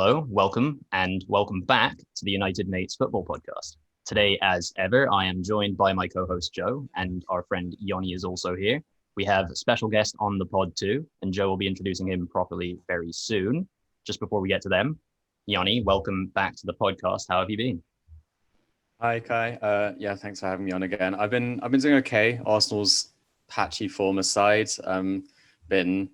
Hello, and welcome back to the United Mates Football Podcast. Today, as ever, I am joined by my co-host Joe, and our friend Yoni is also here. We have a special guest on the pod too, and Joe will be introducing him properly very soon. Just before we get to them, Yoni, welcome back to the podcast. How have you been? Hi, Kai. Thanks for having me on again. I've been doing okay. Arsenal's patchy form aside, been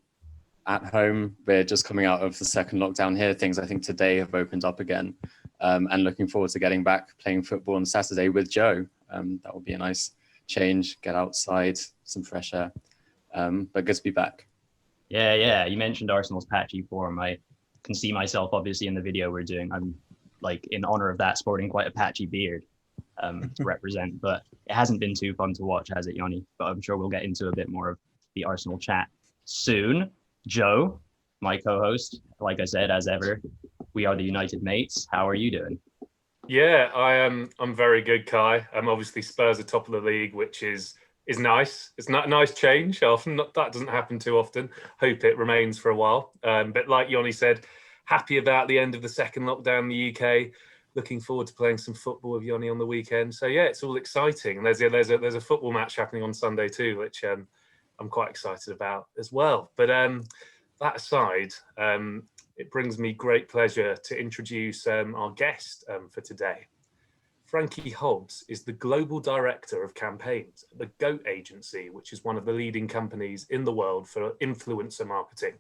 at home. We're just coming out of the second lockdown here. Things I think today have opened up again, and looking forward to getting back playing football on Saturday with Joe. That will be a nice change. Get outside, some fresh air. But good to be back. Yeah. You mentioned Arsenal's patchy form. I can see myself obviously in the video we're doing. I'm like in honor of that sporting quite a patchy beard to represent, but it hasn't been too fun to watch, has it, Yoni? But I'm sure we'll get into a bit more of the Arsenal chat soon. Joe, my co-host, like I said, as ever, we are the United Mates. How are you doing? Yeah, I'm very good, Kai. Obviously Spurs are top of the league, which is nice. It's not a nice change. Often that doesn't happen too often. Hope it remains for a while. But like Yoni said, happy about the end of the second lockdown in the UK. Looking forward to playing some football with Yoni on the weekend. So yeah, it's all exciting. And there's a football match happening on Sunday too, which I'm quite excited about as well. But that aside, it brings me great pleasure to introduce our guest for today. Frankie Hobbs is the Global Director of Campaigns at the GOAT Agency, which is one of the leading companies in the world for influencer marketing.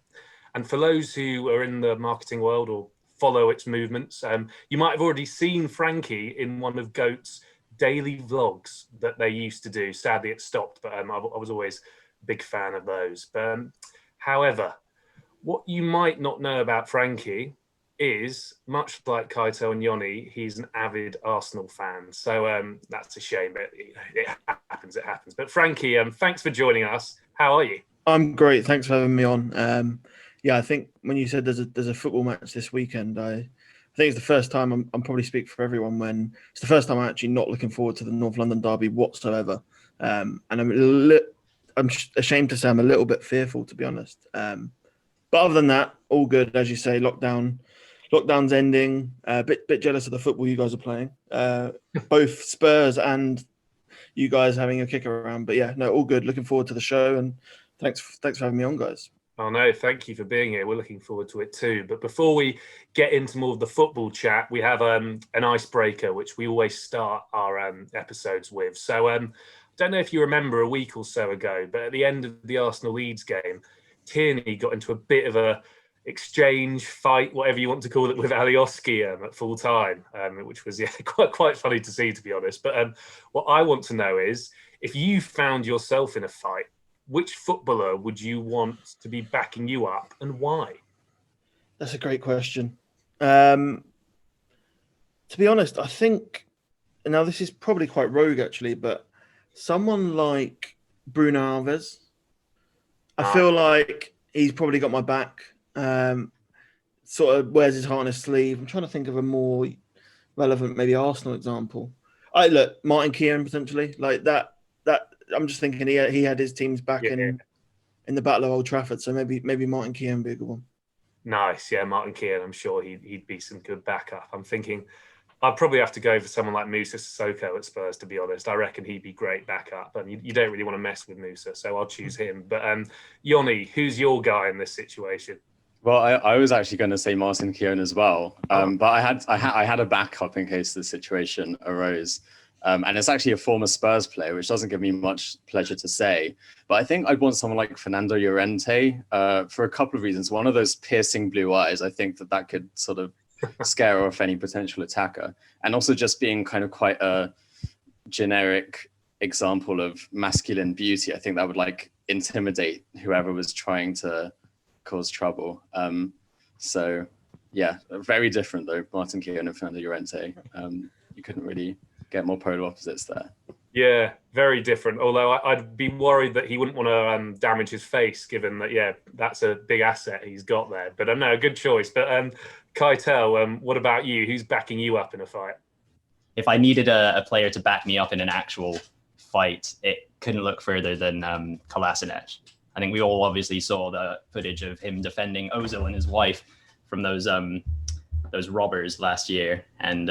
And for those who are in the marketing world or follow its movements, you might have already seen Frankie in one of GOAT's daily vlogs that they used to do. Sadly, it stopped, but I was always a big fan of those. But, however, what you might not know about Frankie is, much like Keitel and Yoni, he's an avid Arsenal fan. So that's a shame, but it happens. But Frankie, thanks for joining us. How are you? I'm great. Thanks for having me on. I think when you said there's a football match this weekend, I think it's the first time I'm probably speak for everyone when it's the first time I'm actually not looking forward to the North London derby whatsoever. And I'm ashamed to say I'm a little bit fearful, to be honest. But other than that, all good. As you say, lockdown's ending. A bit jealous of the football you guys are playing. Both Spurs and you guys having a kick around. But yeah, no, all good. Looking forward to the show, and thanks for having me on, guys. Oh no, thank you for being here. We're looking forward to it too. But before we get into more of the football chat, we have an icebreaker, which we always start our episodes with. So I don't know if you remember a week or so ago, but at the end of the Arsenal Leeds game, Tierney got into a bit of a exchange fight, whatever you want to call it, with Alioski at full time, which was quite funny to see, to be honest. But what I want to know is, if you found yourself in a fight, which footballer would you want to be backing you up, and why? That's a great question. To be honest, I think now this is probably quite rogue actually, but someone like Bruno Alves, I feel like he's probably got my back. Sort of wears his heart on his sleeve. I'm trying to think of a more relevant, maybe Arsenal example. Martin Kieran potentially like that. I'm just thinking he had his teams back in the Battle of Old Trafford, so maybe Martin Kieran would be a good one. Nice, yeah, Martin Kieran. I'm sure he'd be some good backup. I'm thinking I'd probably have to go for someone like Musa Sissoko at Spurs, to be honest. I reckon he'd be great backup, and you don't really want to mess with Musa, so I'll choose him. But Yoni, who's your guy in this situation? Well, I was actually going to say Martin Kieran as well, but I had a backup in case the situation arose. And it's actually a former Spurs player, which doesn't give me much pleasure to say. But I think I'd want someone like Fernando Llorente for a couple of reasons. One of those piercing blue eyes, I think that could sort of scare off any potential attacker. And also just being kind of quite a generic example of masculine beauty. I think that would like intimidate whoever was trying to cause trouble. So yeah, very different though, Martin Kieran and Fernando Llorente. You couldn't really get more polar opposites there. Yeah, very different. Although I'd be worried that he wouldn't want to damage his face, given that, that's a big asset he's got there. But no, good choice. But Keitel, what about you? Who's backing you up in a fight? If I needed a player to back me up in an actual fight, it couldn't look further than Kolasinac. I think we all obviously saw the footage of him defending Ozil and his wife from those those robbers last year. And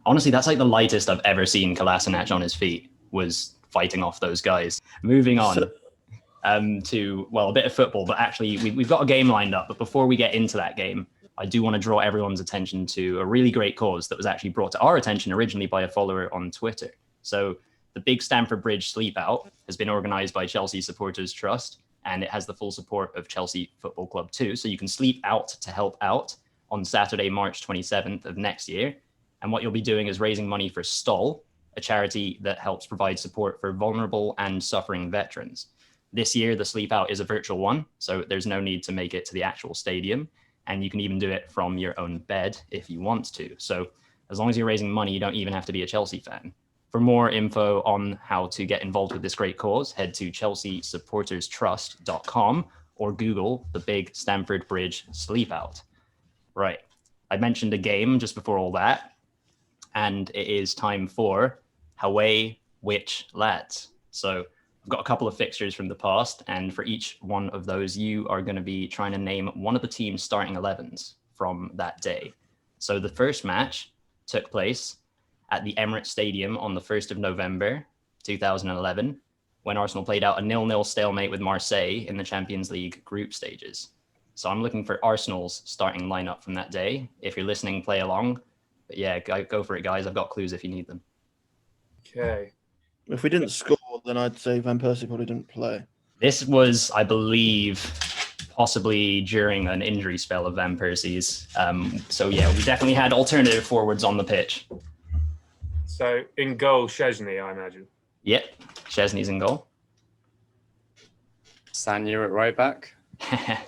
honestly, that's like the lightest I've ever seen Kolasinac on his feet, was fighting off those guys. Moving on to, well, a bit of football, but actually we've got a game lined up. But before we get into that game, I do want to draw everyone's attention to a really great cause that was actually brought to our attention originally by a follower on Twitter. So the big Stamford Bridge Sleepout has been organised by Chelsea Supporters Trust, and it has the full support of Chelsea Football Club too. So you can sleep out to help out on Saturday, March 27th of next year. And what you'll be doing is raising money for Stoll, a charity that helps provide support for vulnerable and suffering veterans. This year, the Sleepout is a virtual one, so there's no need to make it to the actual stadium. And you can even do it from your own bed if you want to. So as long as you're raising money, you don't even have to be a Chelsea fan. For more info on how to get involved with this great cause, head to chelseasupporterstrust.com or Google the big Stamford Bridge Sleepout. Right. I mentioned a game just before all that, and it is time for Haway Which Lads. So I've got a couple of fixtures from the past, and for each one of those, you are going to be trying to name one of the team's starting 11s from that day. So the first match took place at the Emirates Stadium on the 1st of November, 2011, when Arsenal played out a 0-0 stalemate with Marseille in the Champions League group stages. So I'm looking for Arsenal's starting lineup from that day. If you're listening, play along. But yeah, go for it, guys. I've got clues if you need them. Okay. If we didn't score, then I'd say Van Persie probably didn't play. This was, I believe, possibly during an injury spell of Van Persie's. So yeah, we definitely had alternative forwards on the pitch. So in goal, Szczesny, I imagine. Yep, Szczesny's in goal. Sanya at right back.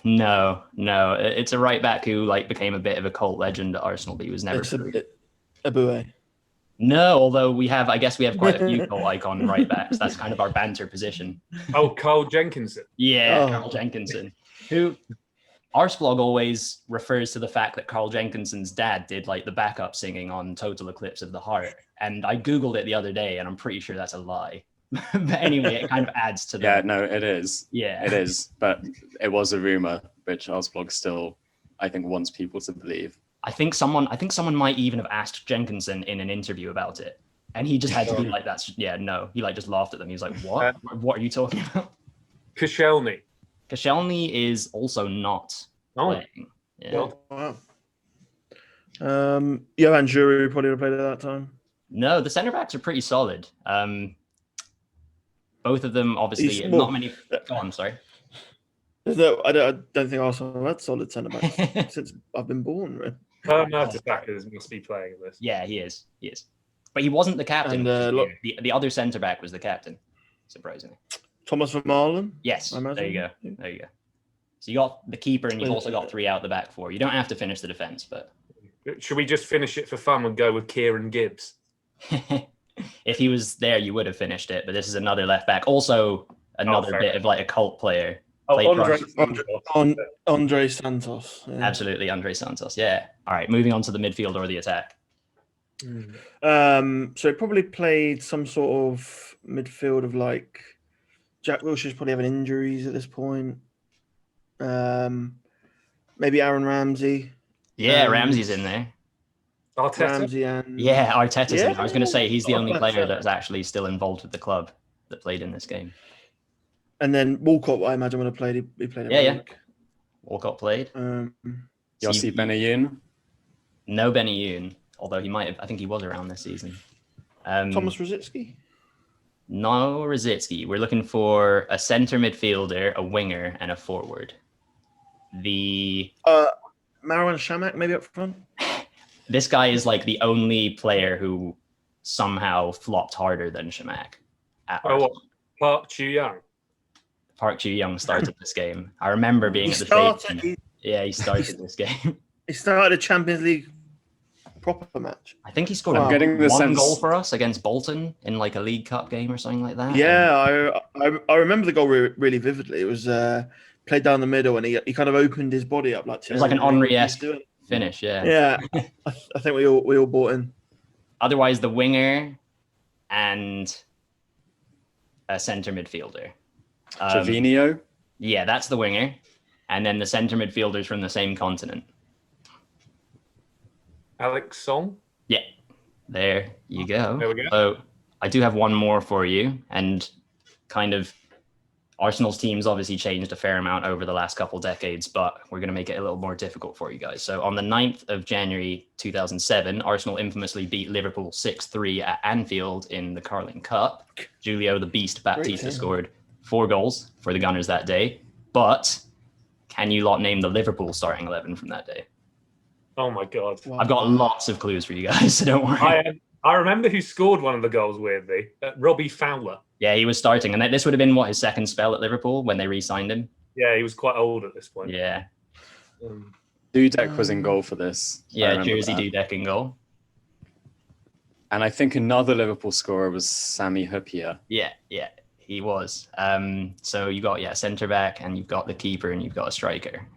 No. It's a right back who became a bit of a cult legend at Arsenal, but he was never. Eboué. No, although we have quite a few cult icon right backs. That's kind of our banter position. Oh, Carl Jenkinson. Yeah, Carl Jenkinson, who Arsblog always refers to the fact that Carl Jenkinson's dad did the backup singing on Total Eclipse of the Heart. And I Googled it the other day, and I'm pretty sure that's a lie. But anyway, it kind of adds to the... Yeah, no, it is. Yeah. It is. But it was a rumor, which Arsblog still, I think, wants people to believe. I think someone might even have asked Jenkinson in an interview about it. And he just had to be like, that's... Yeah, no. He just laughed at them. He was like, what? What are you talking about? Koscielny. Koscielny is also not playing. Yeah. Wow. Johan Giroud probably would have played at that time. No, the centre backs are pretty solid. Both of them, obviously, not many. Go on, sorry. I don't think Arsenal have had solid centre backs since I've been born. Right? Mertesacker must be playing in this. Yeah, he is. But he wasn't the captain. And, the other centre back was the captain, surprisingly. Thomas Vermaelen? Yes, there you go. So you got the keeper, and you've also got 3 out the back 4. You don't have to finish the defence, but... Should we just finish it for fun and go with Kieran Gibbs? If he was there, you would have finished it, but this is another left back. Also, another bit of a cult player. Andre Santos. Yeah. Absolutely, Andre Santos. Yeah. All right, moving on to the midfield or the attack. So he probably played some sort of midfield of Jack Wilshere's probably having injuries at this point. Maybe Aaron Ramsey. Yeah, Ramsey's in there. Arteta? Arteta's in there. I was going to say he's the only player that's actually still involved with the club that played in this game. And then Walcott, I imagine, would have played. He played. Yeah. Walcott played. Yossi Benayoun? No Benayoun, although he might have. I think he was around this season. Thomas Rosicky? No Rosicky. We're looking for a centre midfielder, a winger, and a forward. The Marouane Chamakh maybe up front. This guy is the only player who somehow flopped harder than Chamakh. Park Chu-young. Park Chu-young started this game. I remember being at the stadium. He started this game. He started a Champions League proper match. I think he scored one goal for us against Bolton in a League Cup game or something like that. Yeah, I remember the goal really vividly. It was played down the middle, and he kind of opened his body up it was like an Henry-esque finish. Yeah. I think we all bought in. Otherwise, the winger and a centre midfielder. Trevino? Yeah, that's the winger. And then the centre midfielders from the same continent. Alex Song. Yeah, there you go. There we go. So I do have one more for you, and kind of Arsenal's team's obviously changed a fair amount over the last couple decades, but we're going to make it a little more difficult for you guys. So on the 9th of January 2007, Arsenal infamously beat Liverpool 6-3 at Anfield in the Carling Cup. Julio the Beast Baptista scored 4 goals for the Gunners that day. But can you lot name the Liverpool starting 11 from that day? Oh my God. Wow. I've got lots of clues for you guys, so don't worry. I remember who scored one of the goals, weirdly. Robbie Fowler. Yeah, he was starting, and this would have been his second spell at Liverpool when they re-signed him. Yeah, he was quite old at this point. Yeah. Dudek was in goal for this. Yeah, Jersey Dudek in goal. And I think another Liverpool scorer was Sami Hyypiä. Yeah, he was. So you got centre back, and you've got the keeper, and you've got a striker.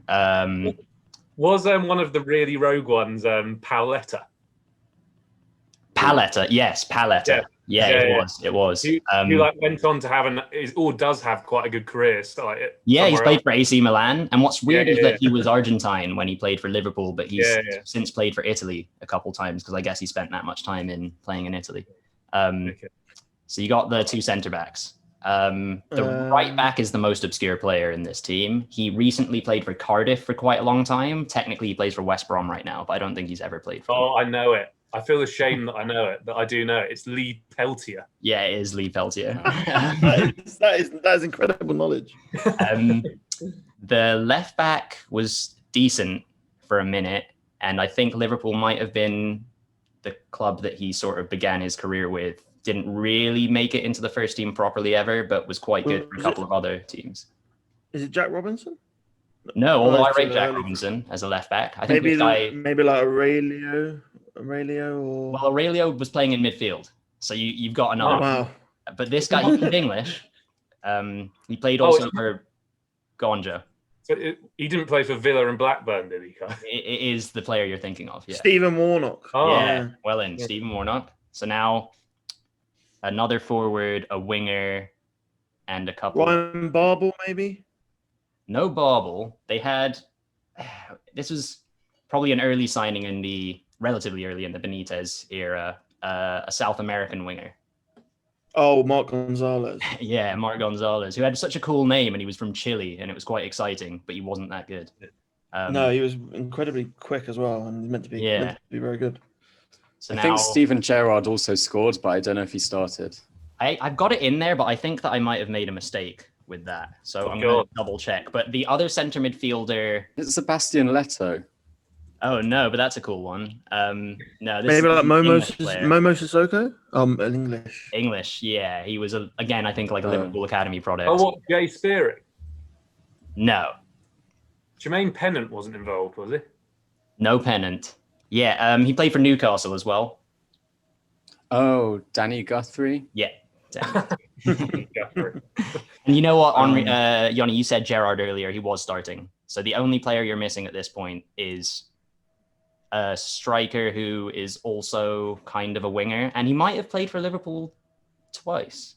Was one of the really rogue ones Paoletta? Paletta, yes, Paletta. Yeah, it was. He went on to have does have quite a good career. So he's played for AC Milan, and what's weird is that he was Argentine when he played for Liverpool, but he's since played for Italy a couple times because I guess he spent that much time playing in Italy. So you got the 2 centre backs. The right back is the most obscure player in this team. He recently played for Cardiff for quite a long time. Technically, he plays for West Brom right now, but I don't think he's ever played for them. Oh, I know it. I feel ashamed that I know it, that I do know it. It's Lee Peltier. Yeah, it is Lee Peltier. that is incredible knowledge. The left back was decent for a minute, and I think Liverpool might have been the club that he sort of began his career with. Didn't really make it into the first team properly ever, but was quite good for a couple of other teams. Is it Jack Robinson? No, although I rate Jack Robinson as a left back. I think maybe like Aurelio or... Well, Aurelio was playing in midfield, so you've got another. Oh, wow. But this guy, he played English. He played also for Gonja. So he didn't play for Villa and Blackburn, did he? It is the player you're thinking of, yeah. Stephen Warnock. Oh. Yeah, well in. Stephen Warnock. So now another forward, a winger, and a couple... Ryan Barble, maybe? No Barble. They had... This was probably an early signing relatively early in the Benitez era, a South American winger. Oh, Mark Gonzalez. Yeah, Mark Gonzalez, who had such a cool name, and he was from Chile, and it was quite exciting, but he wasn't that good. No, he was incredibly quick as well, and meant to be very good. So I think Steven Gerrard also scored, but I don't know if he started. I've got it in there, but I think that I might have made a mistake with that. So I'm going to double check. But the other centre midfielder... It's Sebastian Leto. Oh, no, but that's a cool one. No, this maybe like Momo Sissoko? English. English, yeah. He was, again, I think like a Liverpool Academy product. Oh, what, Jay Spearing? No. Jermaine Pennant wasn't involved, was he? No Pennant. Yeah, he played for Newcastle as well. Oh, Danny Guthrie? Yeah. Guthrie. And you know what, Yoni, you said Gerrard earlier. He was starting. So the only player you're missing at this point is a striker who is also kind of a winger, and he might have played for Liverpool twice.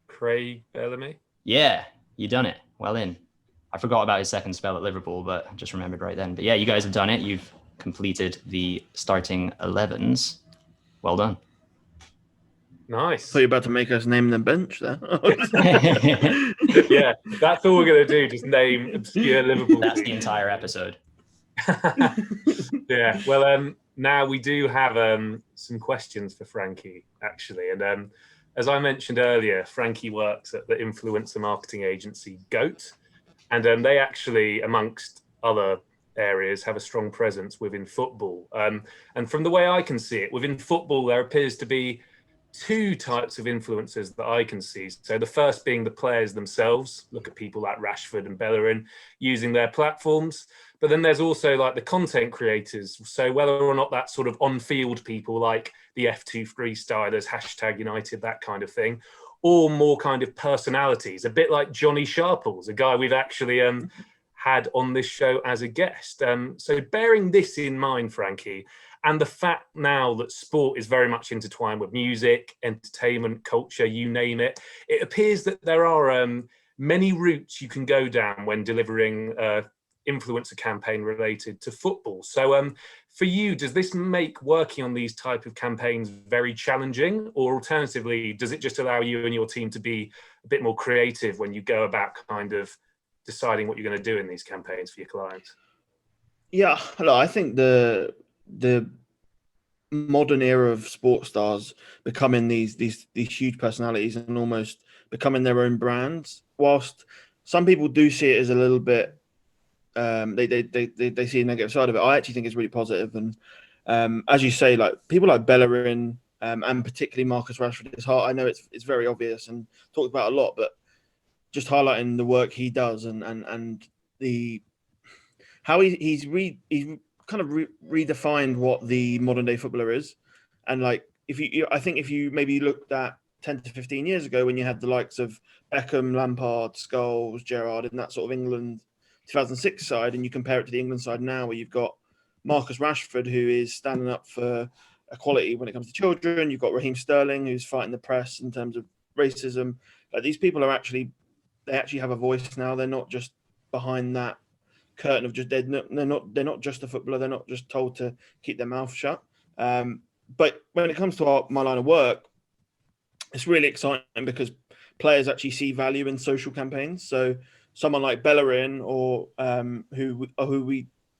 Craig Bellamy? Yeah, you done it. Well in. I forgot about his second spell at Liverpool, but I just remembered right then. But yeah, you guys have done it. You've completed the starting 11s. Well done. Nice. I thought you were about to make us name the bench there. Yeah, that's all we're going to do. Just name obscure Liverpool. That's the entire episode. Yeah. Well, now we do have some questions for Frankie, actually. And as I mentioned earlier, Frankie works at the influencer marketing agency GOAT. And they actually, amongst other areas, have a strong presence within football. And from the way I can see it, within football, there appears to be 2 types of influencers that I can see. So the first being the players themselves. Look at people like Rashford and Bellerin using their platforms. But then there's also like the content creators. So whether or not that's sort of on-field people like the F2 freestylers, #United, that kind of thing, or more kind of personalities, a bit like Johnny Sharples, a guy we've actually had on this show as a guest. So bearing this in mind, Frankie, and the fact now that sport is very much intertwined with music, entertainment, culture, you name it, it appears that there are many routes you can go down when delivering influencer campaign related to football. So for you, does this make working on these type of campaigns very challenging, or alternatively, does it just allow you and your team to be a bit more creative when you go about kind of deciding what you're going to do in these campaigns for your clients? Yeah, look, I think the modern era of sports stars becoming these huge personalities and almost becoming their own brands. Whilst some people do see it as a little bit, they see a negative side of it. I actually think it's really positive. And as you say, like people like Bellerin and particularly Marcus Rashford, it's hard. I know it's very obvious and talked about a lot, but just highlighting the work he does and the how he's kind of redefined what the modern day footballer is. And like I think if you maybe looked at 10 to 15 years ago when you had the likes of Beckham, Lampard, Scholes, Gerrard in that sort of England 2006 side, and you compare it to the England side now where you've got Marcus Rashford, who is standing up for equality when it comes to children. You've got Raheem Sterling, who's fighting the press in terms of racism. Like these people are they actually have a voice now. They're not just behind that curtain of just they're not just a footballer. They're not just told to keep their mouth shut. But when it comes to my line of work, it's really exciting because players actually see value in social campaigns. So someone like Bellerin or who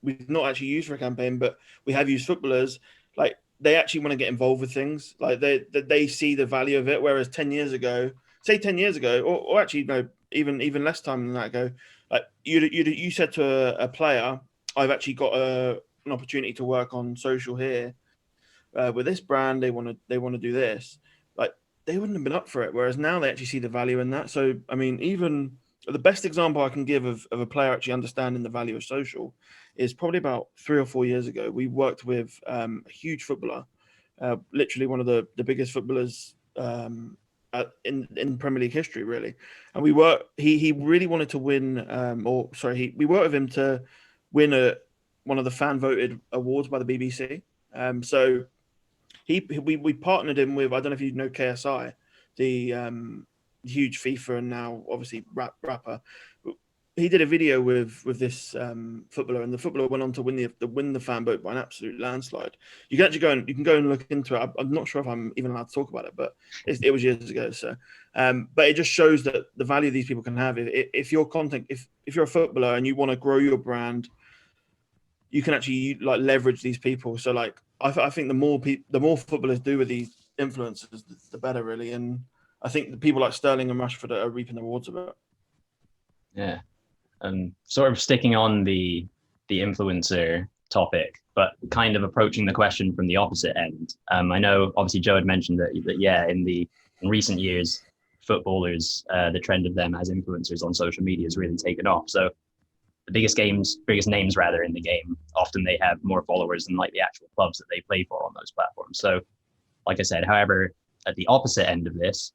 we've not actually used for a campaign, but we have used footballers, like they actually want to get involved with things. Like they see the value of it. Whereas 10 years ago, or actually no, even less time than that ago, like you said to a player, I've actually got an opportunity to work on social here with this brand. They want to do this. Like they wouldn't have been up for it. Whereas now they actually see the value in that. So I mean, even the best example I can give of a player actually understanding the value of social is probably about 3 or 4 years ago. We worked with a huge footballer, literally one of the biggest footballers in Premier League history, really. And he really wanted to win, we worked with him to win one of the fan voted awards by the BBC. So we partnered him with, I don't know if you know KSI, the huge FIFA and now obviously rapper. He did a video with this footballer, and the footballer went on to win the fan vote by an absolute landslide. You can actually go and look into it. I'm not sure if I'm even allowed to talk about it, but it was years ago. So, but it just shows that the value these people can have. If your content, if you're a footballer and you want to grow your brand, you can actually like leverage these people. So, like I think the more footballers do with these influencers, the better, really. And I think the people like Sterling and Rashford are reaping the rewards of it. Yeah. Sort of sticking on the influencer topic, but kind of approaching the question from the opposite end. I know obviously Joe had mentioned that in recent years, footballers, the trend of them as influencers on social media has really taken off. So the biggest names rather in the game, often they have more followers than like the actual clubs that they play for on those platforms. So like I said, however, at the opposite end of this,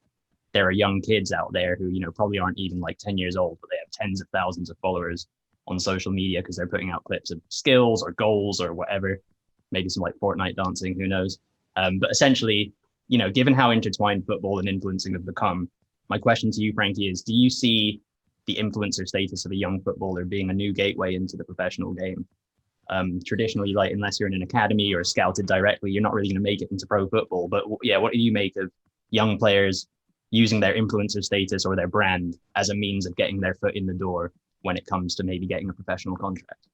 there are young kids out there who, probably aren't even like 10 years old, but they have tens of thousands of followers on social media because they're putting out clips of skills or goals or whatever, maybe some like Fortnite dancing, who knows. But essentially, given how intertwined football and influencing have become, my question to you, Frankie, is do you see the influencer status of a young footballer being a new gateway into the professional game? Traditionally, like unless you're in an academy or scouted directly, you're not really going to make it into pro football. But yeah, what do you make of young players using their influencer status or their brand as a means of getting their foot in the door when it comes to maybe getting a professional contract?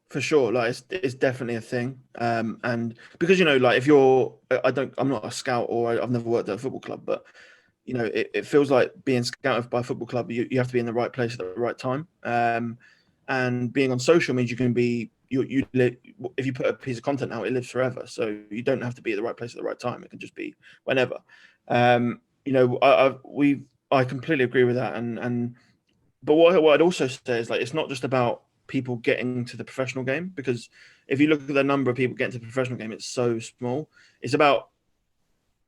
For sure, like it's definitely a thing, and because like if I'm not a scout or I've never worked at a football club, but it feels like being scouted by a football club. You have to be in the right place at the right time, and being on social means you can be if you put a piece of content out, it lives forever. So you don't have to be at the right place at the right time. It can just be whenever. I completely agree with that, but what I'd also say is like it's not just about people getting to the professional game, because if you look at the number of people getting to the professional game, it's so small. It's about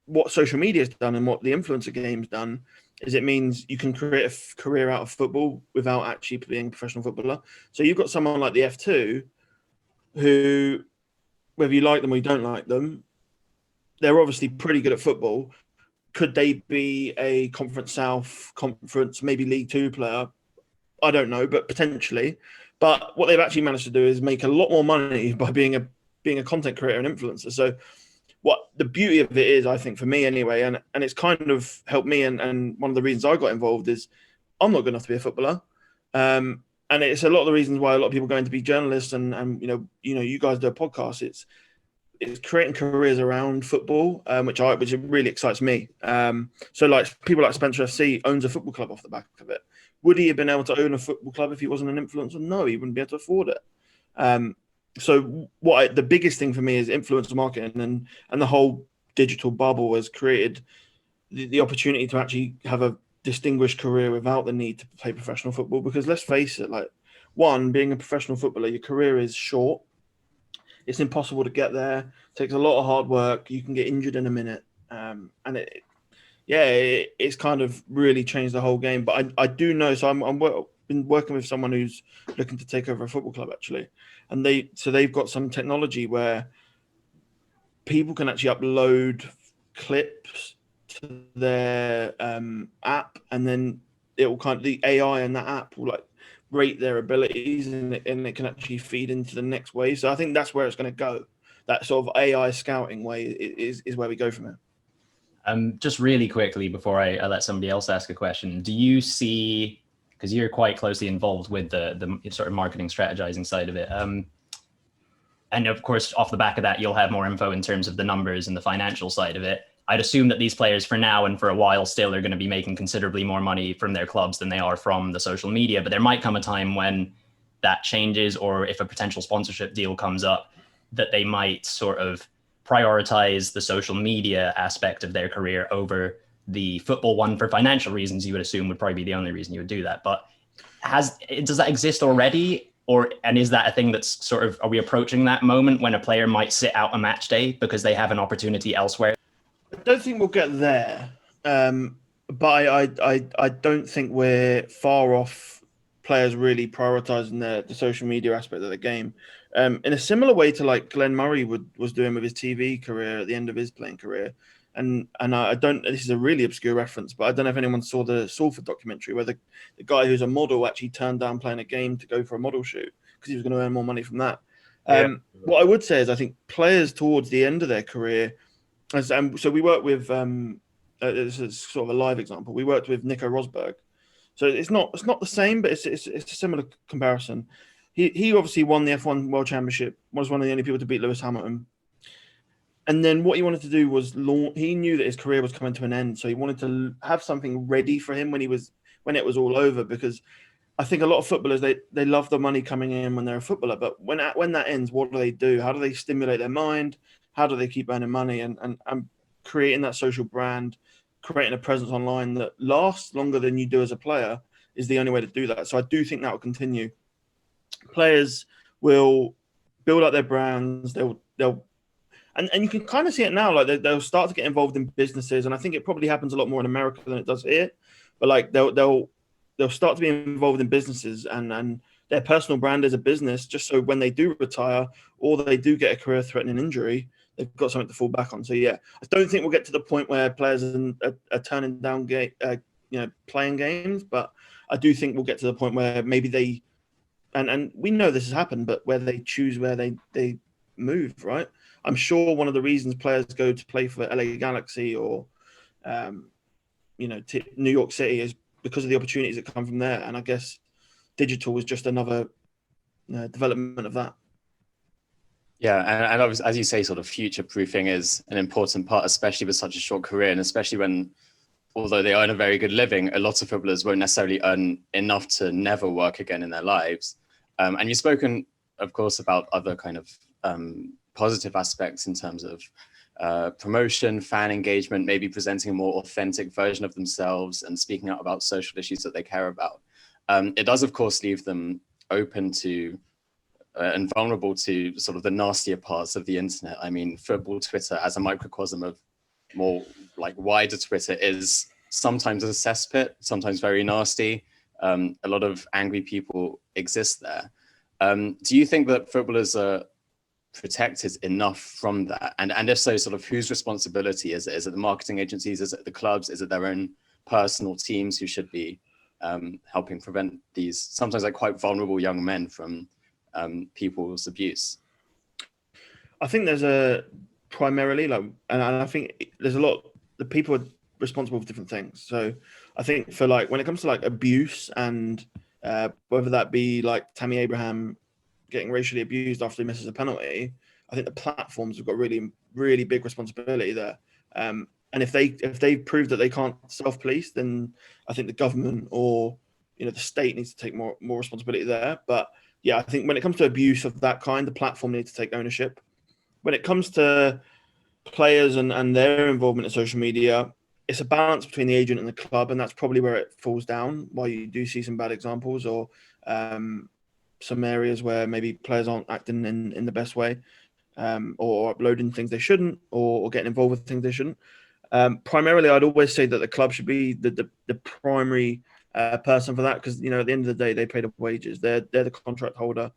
what social media has done and what the influencer game's done. Is it means you can create a career out of football without actually being a professional footballer. So you've got someone like the F2 who, whether you like them or you don't like them, they're obviously pretty good at football. Could they be a Conference South, Conference, maybe League Two player? I don't know, but potentially. But what they've actually managed to do is make a lot more money by being a content creator and influencer. So what the beauty of it is, I think, for me anyway, and it's kind of helped me, and one of the reasons I got involved is I'm not good enough to be a footballer. And it's a lot of the reasons why a lot of people go in to be journalists, and you guys do a podcast. It's creating careers around football, which really excites me. So like people like Spencer FC owns a football club off the back of it. Would he have been able to own a football club if he wasn't an influencer? No, he wouldn't be able to afford it. So the biggest thing for me is influencer marketing, and the whole digital bubble has created the opportunity to actually have a distinguished career without the need to play professional football. Because let's face it, like, one, being a professional footballer, your career is short. It's impossible to get there. It takes a lot of hard work. You can get injured in a minute. And it's kind of really changed the whole game. But I do know, so I've been working with someone who's looking to take over a football club, actually. And they've got some technology where people can actually upload clips to their app, and then it will the AI in that app will like rate their abilities, and it can actually feed into the next wave. So I think that's where it's going to go. That sort of AI scouting way is where we go from here. Just really quickly before I let somebody else ask a question, do you see, because you're quite closely involved with the sort of marketing strategizing side of it, and of course off the back of that you'll have more info in terms of the numbers and the financial side of it. I'd assume that these players for now and for a while still are going to be making considerably more money from their clubs than they are from the social media, but there might come a time when that changes, or if a potential sponsorship deal comes up, that they might sort of prioritize the social media aspect of their career over the football one for financial reasons. You would assume would probably be the only reason you would do that. But does that exist already? And is that a thing that's sort of, are we approaching that moment when a player might sit out a match day because they have an opportunity elsewhere? I don't think we'll get there, but I don't think we're far off players really prioritising the social media aspect of the game. In a similar way to like Glenn Murray was doing with his TV career at the end of his playing career. And I don't, this is a really obscure reference, but I don't know if anyone saw the Salford documentary where the guy who's a model actually turned down playing a game to go for a model shoot because he was going to earn more money from that. What I would say is I think players towards the end of their career, so we work with, this is sort of a live example, we worked with Nico Rosberg. So it's not the same, but it's a similar comparison. He obviously won the F1 World Championship, was one of the only people to beat Lewis Hamilton. And then what he wanted to do was he knew that his career was coming to an end. So he wanted to have something ready for him when it was all over, because I think a lot of footballers, they love the money coming in when they're a footballer. But when that ends, what do? How do they stimulate their mind? How do they keep earning money? And creating that social brand, creating a presence online that lasts longer than you do as a player is the only way to do that. So I do think that will continue. Players will build up their brands. They'll and you can kind of see it now. Like they'll start to get involved in businesses, and I think it probably happens a lot more in America than it does here. But like they'll start to be involved in businesses, and their personal brand is a business, just so when they do retire or they do get a career-threatening injury, they've got something to fall back on. So yeah, I don't think we'll get to the point where players are turning down playing games, but I do think we'll get to the point where maybe they, and we know this has happened, but where they choose where they move, right? I'm sure one of the reasons players go to play for LA Galaxy or, New York City is because of the opportunities that come from there. And I guess digital was just another development of that. Yeah, and obviously, as you say, sort of future-proofing is an important part, especially with such a short career, and especially when, although they earn a very good living, a lot of footballers won't necessarily earn enough to never work again in their lives. And you've spoken, of course, about other kind of positive aspects in terms of promotion, fan engagement, maybe presenting a more authentic version of themselves and speaking out about social issues that they care about. It does, of course, leave them open to and vulnerable to sort of the nastier parts of the internet. I mean, football Twitter as a microcosm of more like wider Twitter is sometimes a cesspit, sometimes very nasty. A lot of angry people exist there. Do you think that footballers are protected enough from that? And if so, sort of whose responsibility is it? Is it the marketing agencies? Is it the clubs? Is it their own personal teams who should be helping prevent these sometimes like quite vulnerable young men from people's abuse? I think there's primarily like, and I think there's a lot. The people are responsible for different things. So I think for like when it comes to like abuse and whether that be like Tammy Abraham getting racially abused after he misses a penalty, I think the platforms have got really, really big responsibility there. And if they prove that they can't self-police, then I think the government or the state needs to take more responsibility there. But yeah, I think when it comes to abuse of that kind, the platform needs to take ownership. When it comes to players and their involvement in social media, it's a balance between the agent and the club, and that's probably where it falls down. Why you do see some bad examples or some areas where maybe players aren't acting in the best way, or uploading things they shouldn't, or getting involved with things they shouldn't. Primarily, I'd always say that the club should be the primary person for that, because at the end of the day, they pay the wages. They're the contract holder.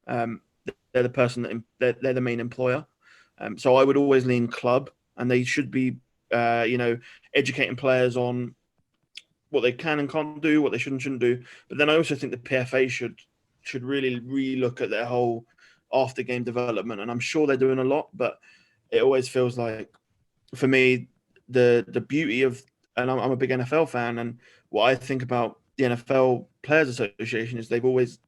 They're the person they're the main employer. So I would always lean club, and they should be educating players on what they can and can't do, what they should and shouldn't do. But then I also think the PFA should really relook at their whole after game development, and I'm sure they're doing a lot, but it always feels like, for me, the beauty of, and I'm a big NFL fan, and what I think about the NFL Players Association is they're always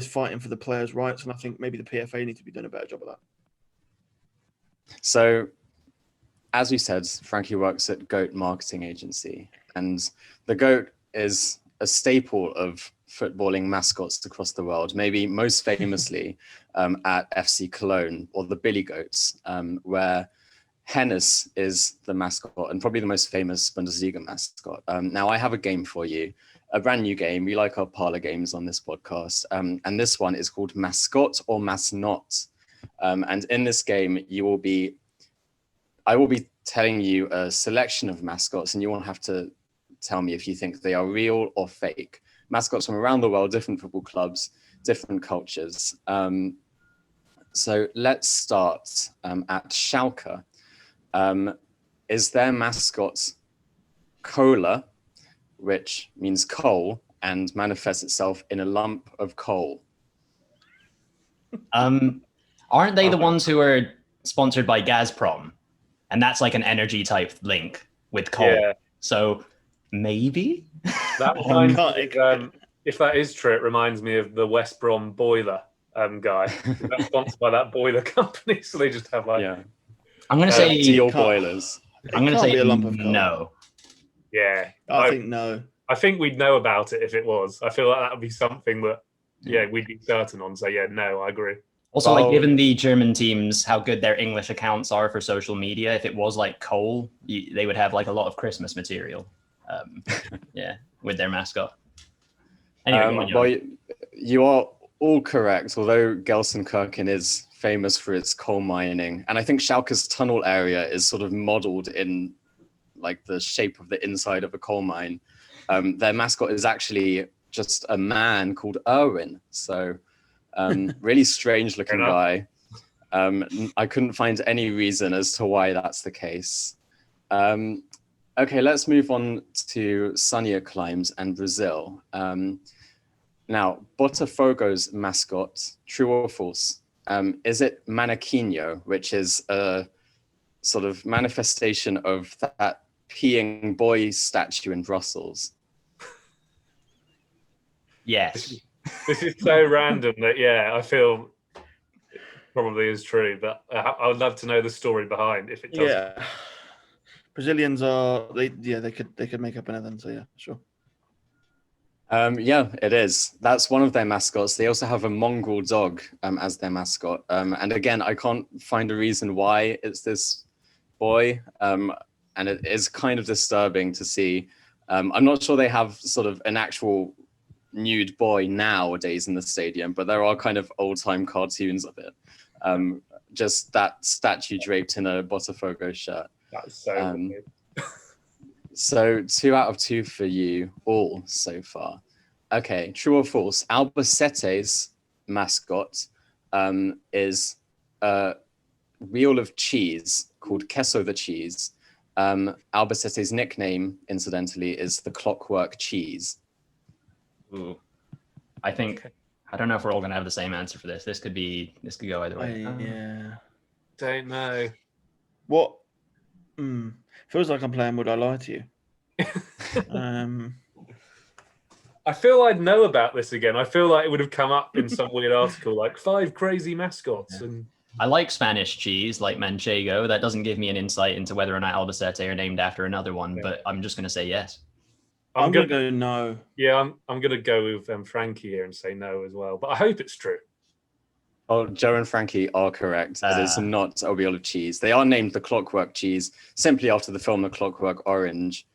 fighting for the players' rights, and I think maybe the PFA need to be doing a better job of that. So, as we said, Frankie works at GOAT Marketing Agency, and the GOAT is a staple of footballing mascots across the world, maybe most famously at FC Cologne, or the Billy Goats, where Hennes is the mascot and probably the most famous Bundesliga mascot. Now, I have a game for you, a brand new game. We like our parlor games on this podcast, and this one is called Mascot or Masnot. And in this game, I will be telling you a selection of mascots, and you won't have to tell me if you think they are real or fake. Mascots from around the world, different football clubs, different cultures. So let's start at Schalke. Is their mascot Cola, which means coal and manifests itself in a lump of coal? Aren't they the ones who are sponsored by Gazprom? And that's like an energy type link with coal. Yeah. So maybe that reminds if that is true, it reminds me of the West Brom boiler guy. That's sponsored by that boiler company, so they just have like. Yeah. I'm going to say Teal boilers. I'm going to say be a lump of coal. No. Yeah, I think no. I think we'd know about it if it was. I feel like that would be something that we'd be certain on. So no, I agree. Also, like, given the German teams, how good their English accounts are for social media, if it was like coal, they would have like a lot of Christmas material, with their mascot. Anyway, well, you are all correct, although Gelsenkirchen is famous for its coal mining. And I think Schalke's tunnel area is sort of modeled in like the shape of the inside of a coal mine. Their mascot is actually just a man called Erwin. So really strange looking guy. I couldn't find any reason as to why that's the case. Okay, let's move on to sunnier climes and Brazil. Now, Botafogo's mascot, true or false? Is it Manequinho, which is a sort of manifestation of that peeing boy statue in Brussels? Yes. This is so random that, I feel it probably is true, but I would love to know the story behind if it does. Yeah. Brazilians they could make up anything, so yeah, sure. Yeah, it is. That's one of their mascots. They also have a mongrel dog as their mascot. And again, I can't find a reason why it's this boy. And it is kind of disturbing to see. I'm not sure they have sort of an actual nude boy nowadays in the stadium, but there are kind of old-time cartoons of it. Just that statue draped in a Botafogo shirt. That's so weird. So 2 out of 2 for you all so far. Okay, true or false? Albacete's mascot is a wheel of cheese called Queso the Cheese. Albacete's nickname, incidentally, is the Clockwork Cheese. Ooh. I don't know if we're all gonna have the same answer for this. This could go either way. Yeah. Don't know. What? Feels like I'm playing Would I Lie to You? I feel I'd know about this again. I feel like it would have come up in some weird article, like 5 crazy mascots. Yeah. And I like Spanish cheese, like manchego. That doesn't give me an insight into whether or not Albacete are named after another one, but I'm just gonna say yes. I'm gonna go no. Yeah, I'm gonna go with Frankie here and say no as well. But I hope it's true. Oh, Joe and Frankie are correct. It is not Oreol cheese. They are named the Clockwork cheese simply after the film The Clockwork Orange.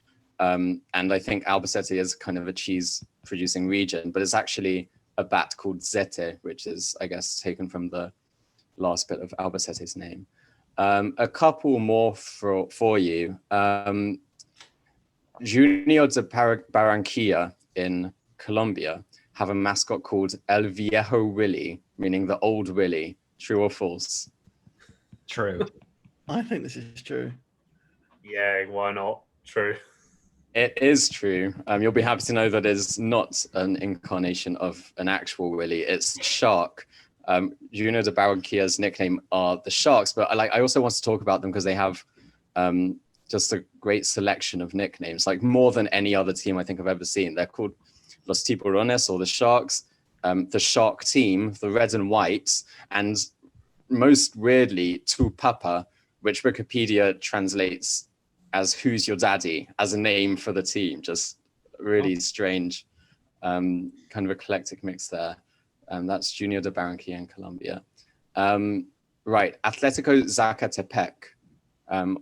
And I think Albacete is kind of a cheese producing region, but it's actually a bat called Zete, which is, I guess, taken from the last bit of Albacete's name. A couple more for you. Junior de Barranquilla in Colombia have a mascot called El Viejo Willy, meaning the old Willy. True or false? True. I think this is true. Yeah, why not? True. It is true. You'll be happy to know that it is not an incarnation of an actual Willy. It's Shark. Junior de Barranquilla's nickname are the Sharks, but I also want to talk about them because they have just a great selection of nicknames, like more than any other team I think I've ever seen. They're called Los Tiburones, or the Sharks, the Shark Team, the Red and Whites, and most weirdly, Tu Papa, which Wikipedia translates as "Who's Your Daddy" as a name for the team. Just really strange, kind of eclectic mix there. That's Junior de Barranquilla in Colombia. Right, Atletico Zacatepec,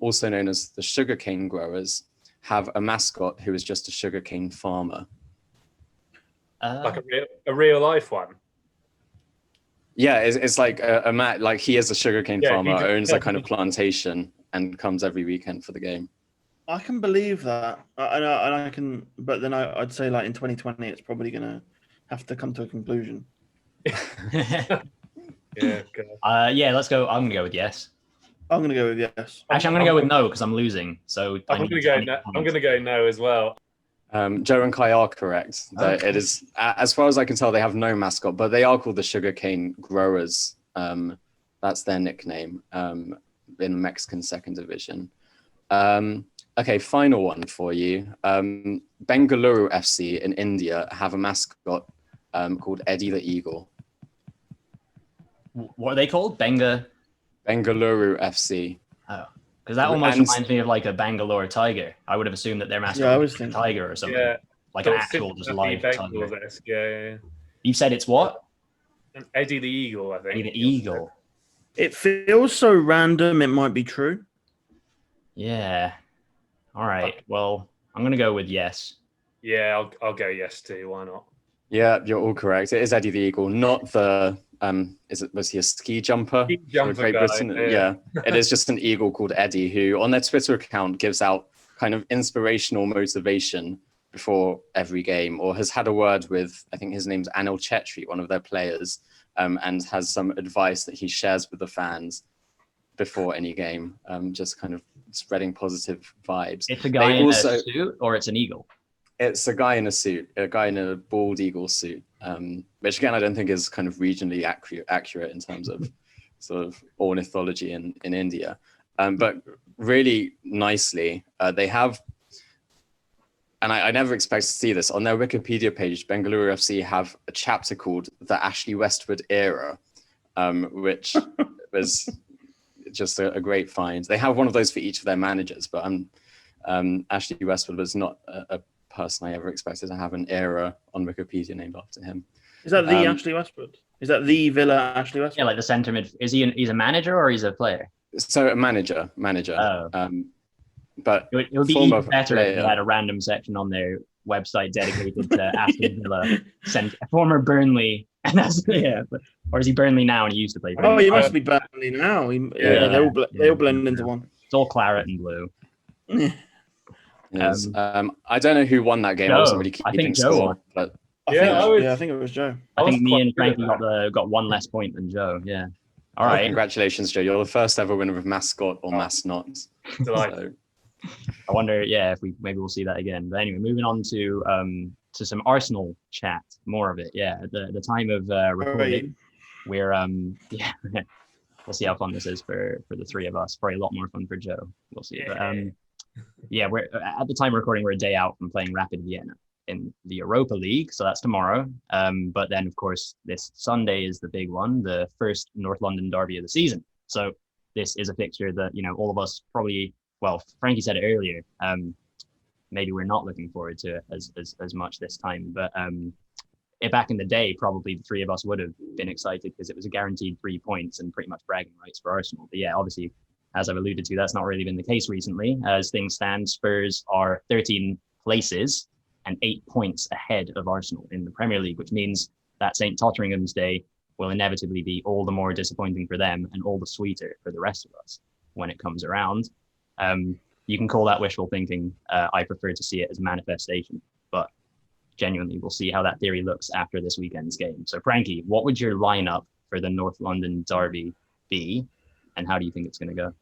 also known as the sugarcane growers, have a mascot who is just a sugarcane farmer. Like a real life one. Yeah, it's like like he is a sugarcane farmer, owns a kind of plantation, and comes every weekend for the game. I can believe that, and I can, but then I'd say like in 2020, it's probably gonna have to come to a conclusion. Yeah. Yeah, let's go. I'm gonna go with yes. I'm gonna go with yes. Actually, I'm gonna go with no because I'm losing. So I'm gonna go no as well. Joe and Kai are correct. Okay. It is, as far as I can tell, they have no mascot, but they are called the Sugarcane Growers. That's their nickname in the Mexican Second Division. Okay, final one for you. Bengaluru FC in India have a mascot called Eddie the Eagle. What are they called? Bengaluru FC. Oh, because that almost reminds me of like a Bangalore tiger. I would have assumed that their mascot was a tiger or something. Yeah. Like an actual just live tiger. Yeah. You said it's what? Eddie the Eagle, I think. Eddie the Eagle. It feels so random. It might be true. Yeah. All right. Well, I'm gonna go with yes. Yeah, I'll go yes too. Why not? Yeah, you're all correct. It is Eddie the Eagle, not the was he a ski jumper? Ski jumper for Great guy, Britain? yeah. It is just an eagle called Eddie, who on their Twitter account gives out kind of inspirational motivation before every game, or has had a word with, I think his name's Anil Chetri, one of their players, and has some advice that he shares with the fans before any game, just kind of spreading positive vibes. It's a guy in a suit, or it's an eagle? It's a guy in a suit, a guy in a bald eagle suit, which again, I don't think is kind of regionally accurate in terms of sort of ornithology in India. But really nicely, they have, and I never expected to see this, on their Wikipedia page, Bengaluru FC have a chapter called The Ashley Westwood Era, which was just a great find. They have one of those for each of their managers, but Ashley Westwood was not a person I ever expected to have an era on Wikipedia named after him. Is that the Ashley Westwood? Is that the Villa Ashley Westwood? Yeah, like the centre mid. Is he's a manager or he's a player? So a manager. Oh. But it would be even better if they had a random section on their website dedicated to Aston Villa, former Burnley, and that's or is he Burnley now and he used to play? Oh, he must be Burnley now. They all blend into one. It's all claret and blue. Yes. I don't know who won that game. Joe. I wasn't really keeping score, but I think it was Joe. I think me and Frankie got one less point than Joe. Yeah. All right. Congratulations, Joe. You're the first ever winner of mascot or mass not. So, I wonder, if we'll see that again. But anyway, moving on to to some Arsenal chat, more of it. Yeah, at the time of recording, we're yeah, we'll see how fun this is for the three of us. Probably a lot more fun for Joe. We'll see. Yeah. But yeah, we're at the time of recording, we're a day out from playing Rapid Vienna in the Europa League, so that's tomorrow. But then, of course, this Sunday is the big one, the first North London derby of the season. So this is a fixture that, you know, all of us probably, well, Frankie said it earlier, maybe we're not looking forward to it as much this time. But back in the day, probably the three of us would have been excited because it was a guaranteed 3 points and pretty much bragging rights for Arsenal. But yeah, obviously, as I've alluded to, that's not really been the case recently. As things stand, Spurs are 13 places and 8 points ahead of Arsenal in the Premier League, which means that St. Totteringham's Day will inevitably be all the more disappointing for them and all the sweeter for the rest of us when it comes around. You can call that wishful thinking. I prefer to see it as manifestation, but genuinely, we'll see how that theory looks after this weekend's game. So, Frankie, what would your lineup for the North London derby be, and how do you think it's going to go?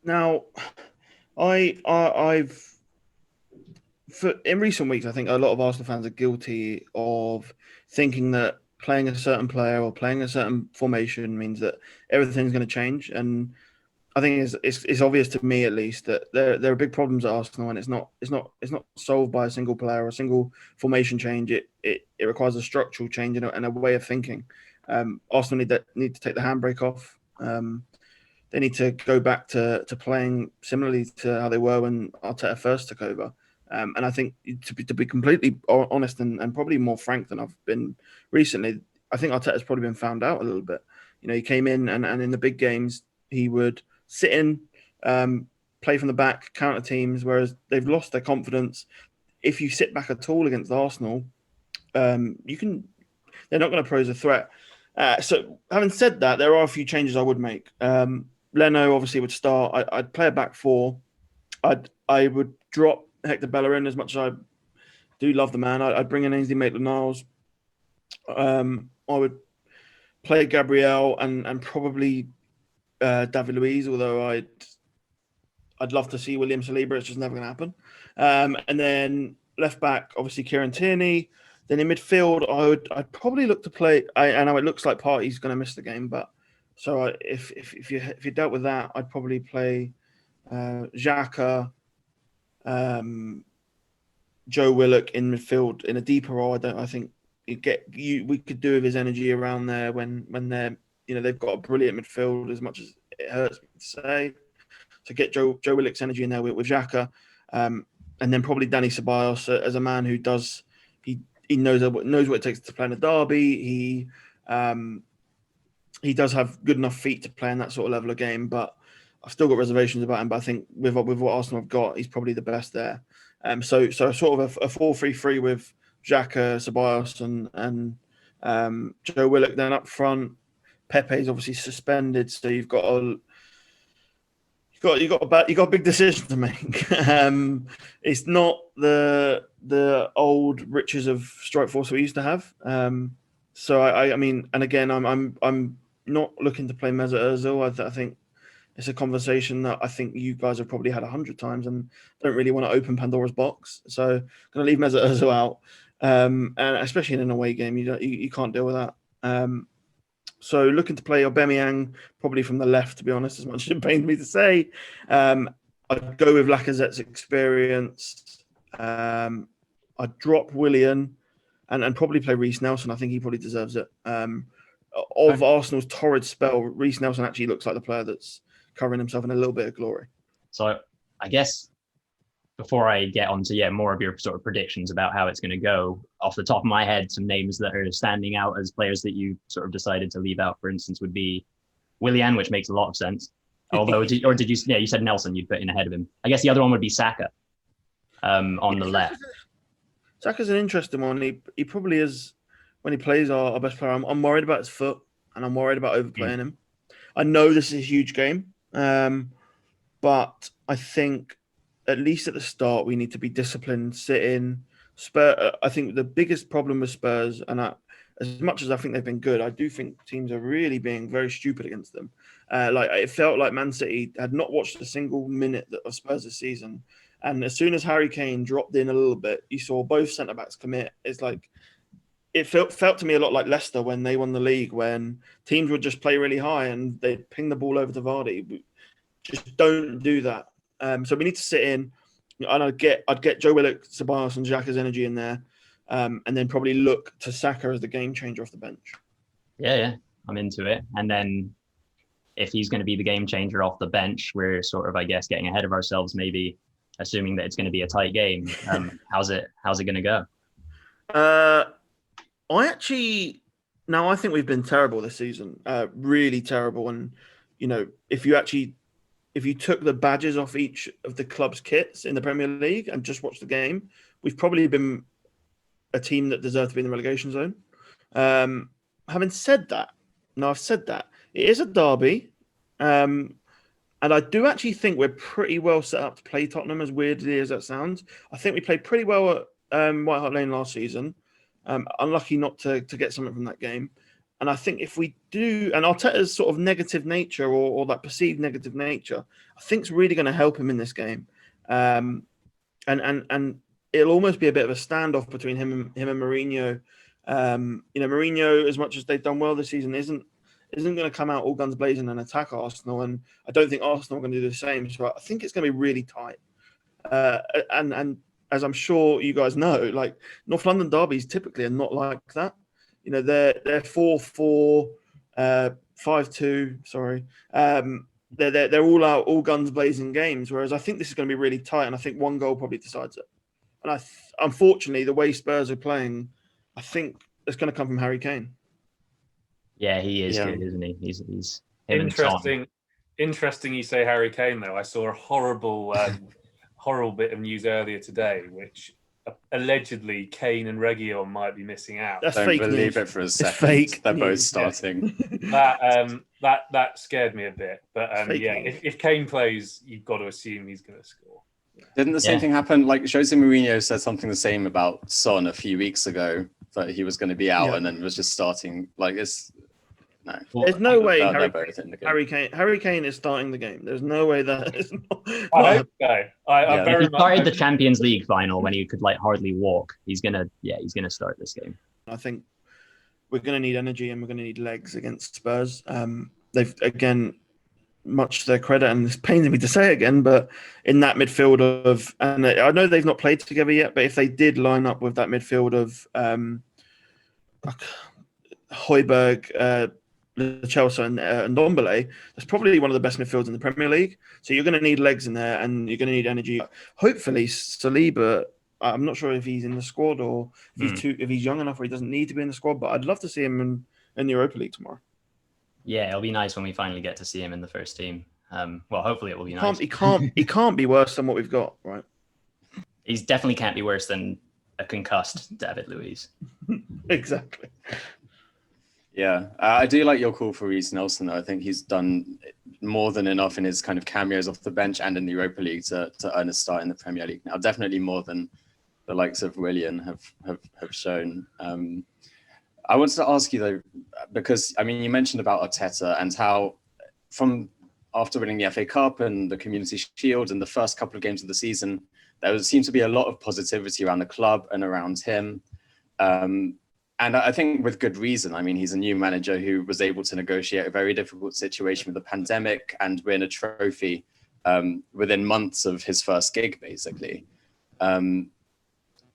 Now, in recent weeks, I think a lot of Arsenal fans are guilty of thinking that playing a certain player or playing a certain formation means that everything's going to change. And I think it's obvious to me, at least, that there are big problems at Arsenal, and it's not solved by a single player or a single formation change. It requires a structural change and a way of thinking. Arsenal need to take the handbrake off. They need to go back to playing similarly to how they were when Arteta first took over. And I think to be completely honest and probably more frank than I've been recently, I think Arteta's probably been found out a little bit. You know, he came in and in the big games, he would sit in, play from the back, counter teams, whereas they've lost their confidence. If you sit back at all against Arsenal, they're not going to pose a threat. So having said that, there are a few changes I would make. Leno obviously would start. I'd play a back four. I would drop Hector Bellerin as much as I do love the man. I'd bring in Ainsley Maitland-Niles. I would play Gabriel and probably David Luiz, although I'd love to see William Saliba. It's just never going to happen. And then left back, obviously Kieran Tierney. Then in midfield, I'd probably look to play. I know it looks like Partey's going to miss the game, but so if you dealt with that, I'd probably play Xhaka, Joe Willock in midfield in a deeper role. I think we could do with his energy around there when they're, you know, they've got a brilliant midfield, as much as it hurts me to say. So get Joe Willock's energy in there with Xhaka, and then probably Danny Ceballos as a man who does he knows what it takes to play in a derby. He does have good enough feet to play in that sort of level of game, but I've still got reservations about him. But I think with what Arsenal have got, he's probably the best there. So sort of a 4-3-3 with Xhaka, Ceballos, and Joe Willock. Then up front, Pepe's obviously suspended, so you've got a big decision to make. It's not the old riches of strike force we used to have. So I mean, and again, I'm not looking to play Mesut Ozil. I think it's a conversation that I think you guys have probably had 100 times, and don't really want to open Pandora's box. So I'm going to leave Mesut Ozil out, and especially in an away game, you can't deal with that. So looking to play Aubameyang probably from the left, to be honest, as much as it pains me to say. I'd go with Lacazette's experience. I'd drop Willian and probably play Reece Nelson. I think he probably deserves it. Of Arsenal's torrid spell, Reece Nelson actually looks like the player that's covering himself in a little bit of glory. So I guess before I get on to more of your sort of predictions about how it's going to go, off the top of my head, some names that are standing out as players that you sort of decided to leave out, for instance, would be Willian, which makes a lot of sense. Although, did you said Nelson you'd put in ahead of him. I guess the other one would be Saka on the left. Saka's an interesting one. He probably is, when he plays, our best player. I'm worried about his foot, and I'm worried about overplaying him. I know this is a huge game, but I think at least at the start we need to be disciplined, sit in. I think the biggest problem with Spurs, and as much as I think they've been good, I do think teams are really being very stupid against them. Like it felt like Man City had not watched a single minute of Spurs this season, And as soon as Harry Kane dropped in a little bit, you saw both centre backs commit. It's like it felt to me a lot like Leicester when they won the league, when teams would just play really high and they'd ping the ball over to Vardy. Just don't do that. So we need to sit in, and I'd get Joe Willock, Ceballos, and Xhaka's energy in there, and then probably look to Saka as the game changer off the bench. Yeah, I'm into it. And then if he's going to be the game changer off the bench, we're sort of, I guess, getting ahead of ourselves, maybe assuming that it's going to be a tight game. How's it going to go? I think we've been terrible this season, really terrible. And if you took the badges off each of the club's kits in the Premier League and just watched the game, we've probably been a team that deserved to be in the relegation zone. Having said that, it is a derby. And I do actually think we're pretty well set up to play Tottenham, as weirdly as that sounds. I think we played pretty well at White Hart Lane last season. Unlucky not to get something from that game. And I think if we do, and Arteta's sort of negative nature or that perceived negative nature, I think it's really going to help him in this game. And it'll almost be a bit of a standoff between him and Mourinho. Mourinho, as much as they've done well this season, isn't going to come out all guns blazing and attack Arsenal. And I don't think Arsenal are going to do the same. So I think it's going to be really tight. And as I'm sure you guys know, like North London derbies typically are not like that. They're 4-4, 5-2. Sorry, they're all out, all guns blazing games. Whereas I think this is going to be really tight, and I think one goal probably decides it. And unfortunately, the way Spurs are playing, I think it's going to come from Harry Kane. Yeah, he is good, isn't he? He's him interesting. Interesting, you say Harry Kane though. I saw a horrible bit of news earlier today, which allegedly Kane and Reguilon might be missing out. That's Don't fake believe news. it for a second. Fake They're both news. starting. That scared me a bit. But Fake if Kane plays, you've got to assume he's going to score. Didn't the same thing happen? Like Jose Mourinho said something the same about Son a few weeks ago, that he was going to be out and then was just starting. Like it's no. There's no way Harry Harry Kane is starting the game. There's no way that is not. I hope so. I very He much started the Champions League final when he could hardly walk. He's gonna start this game. I think we're going to need energy and we're going to need legs against Spurs. They've, again, much to their credit, and this pains me to say again, but in that midfield and I know they've not played together yet, but if they did line up with that midfield of Højbjerg, Chelsea and Ndombele, that's probably one of the best midfields in the Premier League. So you're going to need legs in there and you're going to need energy. Hopefully Saliba, I'm not sure if he's in the squad or if he's young enough where he doesn't need to be in the squad, but I'd love to see him in the Europa League tomorrow. Yeah, it'll be nice when we finally get to see him in the first team. Well, hopefully it will be nice. He can't be worse than what we've got, right? He definitely can't be worse than a concussed David Luiz. Exactly. Yeah, I do like your call for Reece Nelson, though. I think he's done more than enough in his kind of cameos off the bench and in the Europa League to earn a start in the Premier League now. Definitely more than the likes of Willian have shown. I wanted to ask you, though, because, I mean, you mentioned about Arteta and how after winning the FA Cup and the Community Shield and the first couple of games of the season, there seemed to be a lot of positivity around the club and around him. And I think with good reason. I mean, he's a new manager who was able to negotiate a very difficult situation with the pandemic and win a trophy within months of his first gig, basically.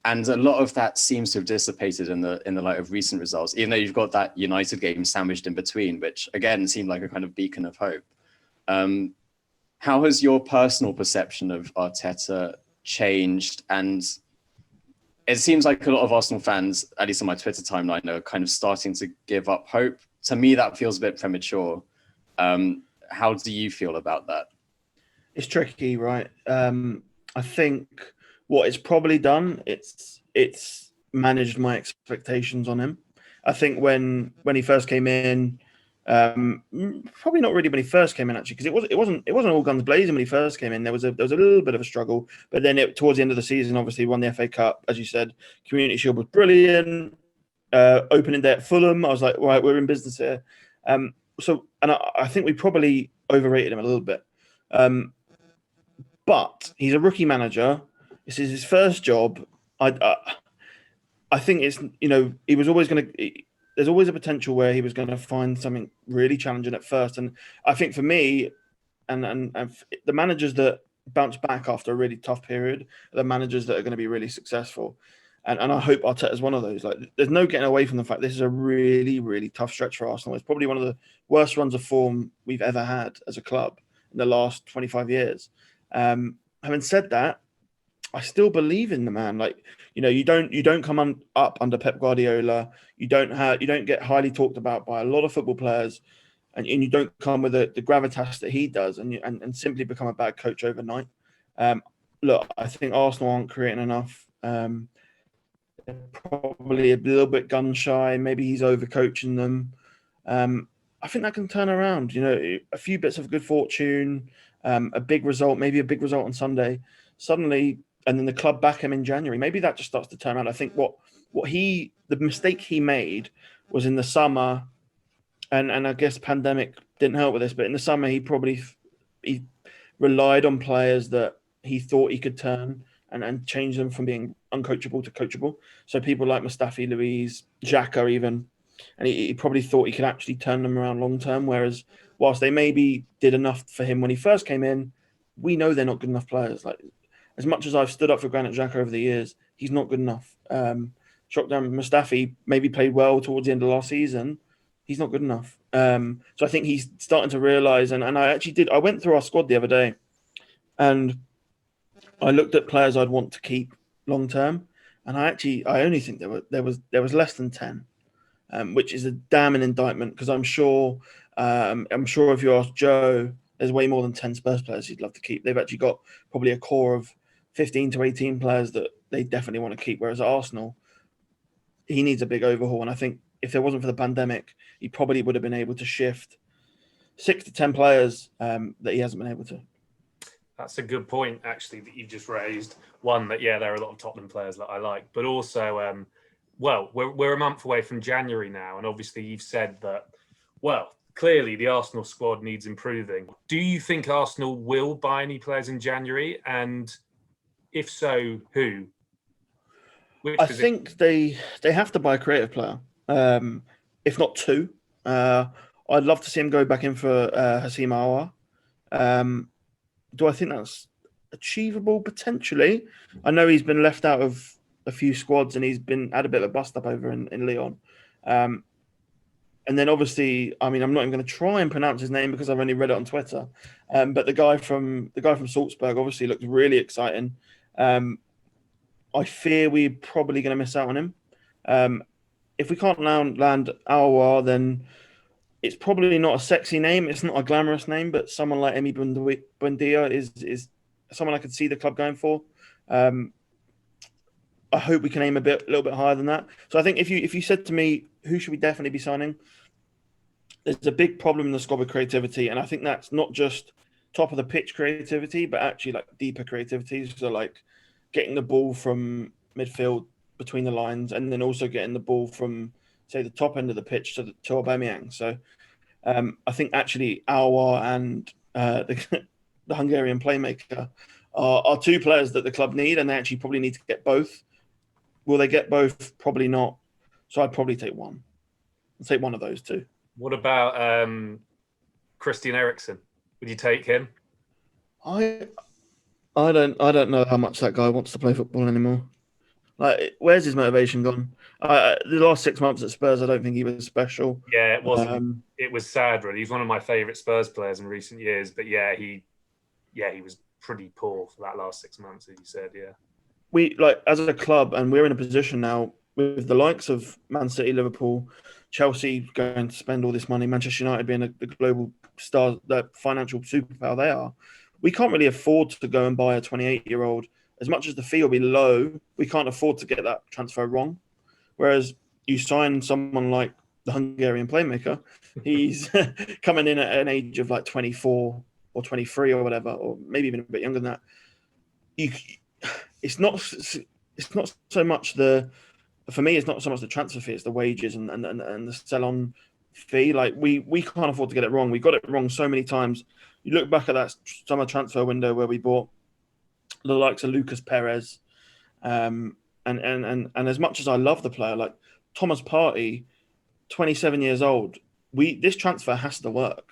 And a lot of that seems to have dissipated in the light of recent results, even though you've got that United game sandwiched in between, which again seemed like a kind of beacon of hope. How has your personal perception of Arteta changed? And it seems like a lot of Arsenal fans, at least on my Twitter timeline, are kind of starting to give up hope. To me, that feels a bit premature. How do you feel about that? It's tricky, right? I think what it's probably done, it's managed my expectations on him. I think when he first came in, probably not really when he first came in actually, because it wasn't all guns blazing when he first came in. There was a little bit of a struggle, but then towards the end of the season, obviously won the FA Cup, as you said. Community Shield was brilliant. Opening day at Fulham, I was like, right, we're in business here. I think we probably overrated him a little bit. but he's a rookie manager. This is his first job. I think it's, he was always going to. There's always a potential where he was going to find something really challenging at first, and I think for me, and the managers that bounce back after a really tough period are the managers that are going to be really successful, and I hope Arteta's one of those. Like, there's no getting away from the fact this is a really, really tough stretch for Arsenal. It's probably one of the worst runs of form we've ever had as a club in the last 25 years. Having said that, I still believe in the man. Like, you don't come up under Pep Guardiola. You don't get highly talked about by a lot of football players, and you don't come with the gravitas that he does, and simply become a bad coach overnight. Look, I think Arsenal aren't creating enough. They're probably a little bit gun shy. Maybe he's overcoaching them. I think that can turn around. A few bits of good fortune, a big result, maybe a big result on Sunday, suddenly. And then the club back him in January. Maybe that just starts to turn around. I think the mistake he made was in the summer, and I guess pandemic didn't help with this, but in the summer he relied on players that he thought he could turn and change them from being uncoachable to coachable. So people like Mustafi, Luiz, Xhaka even, and he probably thought he could actually turn them around long term. Whereas whilst they maybe did enough for him when he first came in, we know they're not good enough players. Like, as much as I've stood up for Granit Xhaka over the years, he's not good enough. Shotdown Mustafi maybe played well towards the end of last season. He's not good enough. So I think he's starting to realise, and I actually did. I went through our squad the other day, and I looked at players I'd want to keep long term, and I only think there was less than 10, which is a damning indictment, because I'm sure if you ask Joe, there's way more than 10 Spurs players he'd love to keep. They've actually got probably a core of 15 to 18 players that they definitely want to keep. Whereas at Arsenal, he needs a big overhaul. And I think if there wasn't for the pandemic, he probably would have been able to shift 6 to 10 players that he hasn't been able to. That's a good point, actually, that you've just raised. One, that, there are a lot of Tottenham players that I like. But also, we're a month away from January now. And obviously you've said that, clearly the Arsenal squad needs improving. Do you think Arsenal will buy any players in January? And if so, who? I think they have to buy a creative player, if not 2. I'd love to see him go back in for Hasim Aouar. Do I think that's achievable? Potentially. I know he's been left out of a few squads, and he's had a bit of a bust up over in Lyon. And then obviously, I'm not even going to try and pronounce his name because I've only read it on Twitter. But the guy from Salzburg obviously looks really exciting. I fear we're probably going to miss out on him. If we can't land Aouar, then it's probably not a sexy name. It's not a glamorous name, but someone like Emi Buendia is someone I could see the club going for. I hope we can aim a little bit higher than that. So I think if you said to me, who should we definitely be signing? There's a big problem in the squad with creativity, and I think that's not just top of the pitch creativity, but actually like deeper creativity. So like getting the ball from midfield between the lines, and then also getting the ball from, say, the top end of the pitch to Aubameyang. So I think actually Aouar and the Hungarian playmaker are 2 players that the club need, and they actually probably need to get both. Will they get both? Probably not. So I'd probably take one. I'd take one of those 2. What about Christian Eriksen? Would you take him? I don't know how much that guy wants to play football anymore. Like, where's his motivation gone? The last 6 months at Spurs, I don't think he was special. Yeah, it wasn't. It was sad, really. He's one of my favourite Spurs players in recent years. But he was pretty poor for that last 6 months, as you said. Yeah. We, like, as a club, and we're in a position now with the likes of Man City, Liverpool, Chelsea going to spend all this money, Manchester United being the global star, the financial superpower they are. We can't really afford to go and buy a 28-year-old. As much as the fee will be low, we can't afford to get that transfer wrong. Whereas you sign someone like the Hungarian playmaker, he's coming in at an age of like 24 or 23 or whatever, or maybe even a bit younger than that. It's not so much for me, it's not so much the transfer fee, it's the wages and the sell-on fee. Like we can't afford to get it wrong. We got it wrong so many times. You look back at that summer transfer window where we bought the likes of Lucas Perez, and as much as I love the player, like Thomas Partey, 27 years old, this transfer has to work.